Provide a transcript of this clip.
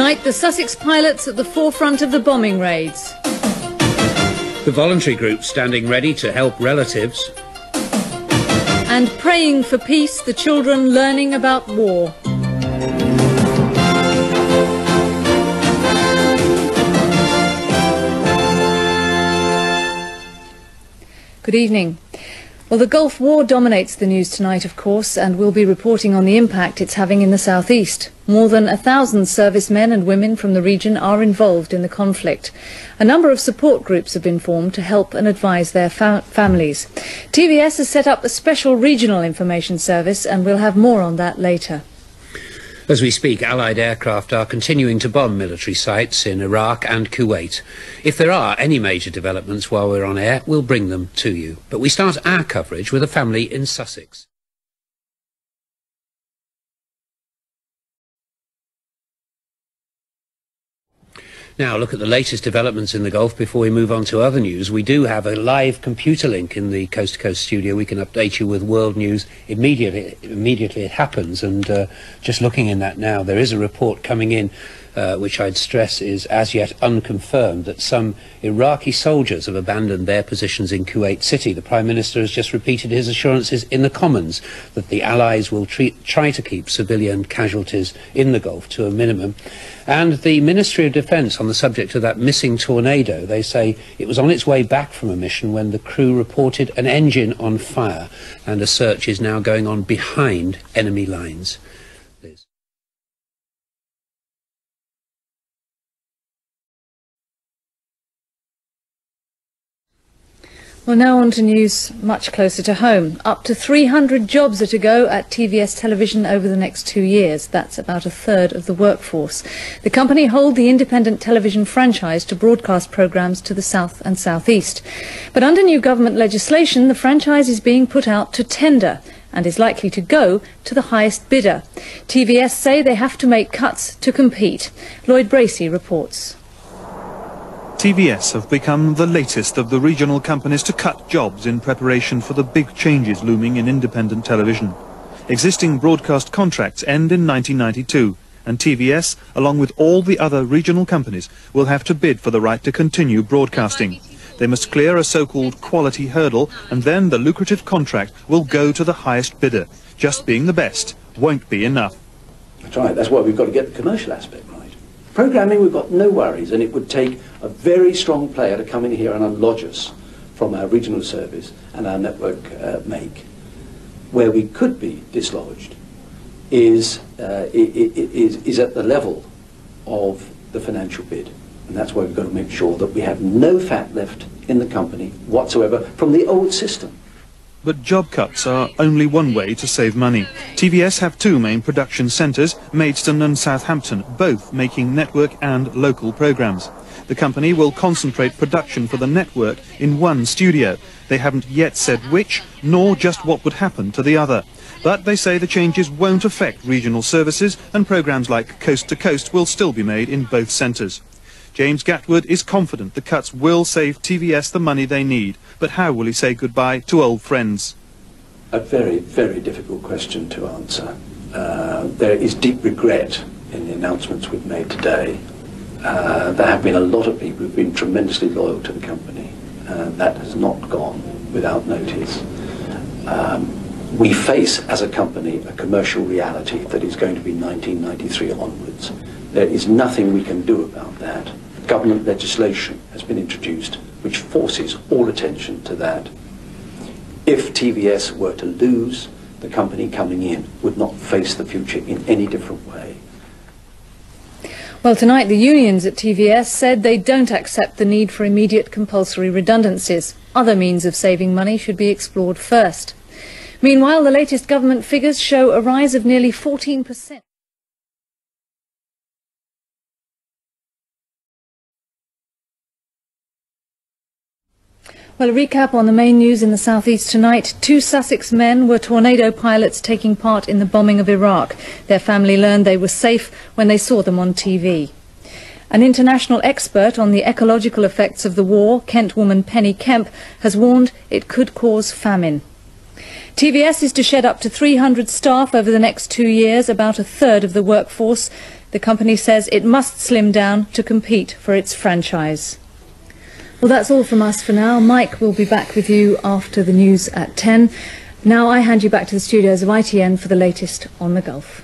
Tonight, the Sussex pilots at the forefront of the bombing raids. The voluntary group standing ready to help relatives. And praying for peace, the children learning about war. Good evening. Well, the Gulf War dominates the news tonight, of course, and we'll be reporting on the impact it's having in the southeast. More than 1,000 servicemen and women from the region are involved in the conflict. A number of support groups have been formed to help and advise their families. TVS has set up a special regional information service, and we'll have more on that later. As we speak, Allied aircraft are continuing to bomb military sites in Iraq and Kuwait. If there are any major developments while we're on air, we'll bring them to you. But we start our coverage with a family in Sussex. Now, look at the latest developments in the Gulf before we move on to other news. We do have a live computer link in the Coast to Coast studio. We can update you with world news immediately it happens. And just looking in that now, there is a report coming in, which I'd stress is as yet unconfirmed, that some Iraqi soldiers have abandoned their positions in Kuwait City. The Prime Minister has just repeated his assurances in the Commons that the Allies will try to keep civilian casualties in the Gulf to a minimum. And the Ministry of Defence, on the subject of that missing Tornado, they say it was on its way back from a mission when the crew reported an engine on fire, and a search is now going on behind enemy lines. Liz. Well, now on to news much closer to home. Up to 300 jobs are to go at TVS Television over the next 2 years. That's about a third of the workforce. The company hold the independent television franchise to broadcast programmes to the south and southeast. But under new government legislation, the franchise is being put out to tender and is likely to go to the highest bidder. TVS say they have to make cuts to compete. Lloyd Bracey reports. TVS have become the latest of the regional companies to cut jobs in preparation for the big changes looming in independent television. Existing broadcast contracts end in 1992, and TVS, along with all the other regional companies, will have to bid for the right to continue broadcasting. They must clear a so-called quality hurdle, and then the lucrative contract will go to the highest bidder. Just being the best won't be enough. That's right, that's why we've got to get the commercial aspect right. Programming, we've got no worries, and it would take a very strong player to come in here and unlodge us from our regional service and our network make. Where we could be dislodged is at the level of the financial bid, and that's why we've got to make sure that we have no fat left in the company whatsoever from the old system. But job cuts are only one way to save money. TVS have two main production centres, Maidstone and Southampton, both making network and local programmes. The company will concentrate production for the network in one studio. They haven't yet said which, nor just what would happen to the other. But they say the changes won't affect regional services, and programmes like Coast to Coast will still be made in both centres. James Gatwood is confident the cuts will save TVS the money they need. But how will he say goodbye to old friends? A very, very difficult question to answer. There is deep regret in the announcements we've made today. There have been a lot of people who've been tremendously loyal to the company. That has not gone without notice. We face, as a company, a commercial reality that is going to be 1993 onwards. There is nothing we can do about that. Government legislation has been introduced which forces all attention to that. If TVS were to lose, the company coming in would not face the future in any different way. Well, tonight the unions at TVS said they don't accept the need for immediate compulsory redundancies. Other means of saving money should be explored first. Meanwhile, the latest government figures show a rise of nearly 14%. Well, a recap on the main news in the southeast tonight. 2 Sussex men were Tornado pilots taking part in the bombing of Iraq. Their family learned they were safe when they saw them on TV. An international expert on the ecological effects of the war, Kent woman Penny Kemp, has warned it could cause famine. TVS is to shed up to 300 staff over the next 2 years, about a third of the workforce. The company says it must slim down to compete for its franchise. Well, that's all from us for now. Mike will be back with you after the news at 10. Now I hand you back to the studios of ITN for the latest on the Gulf.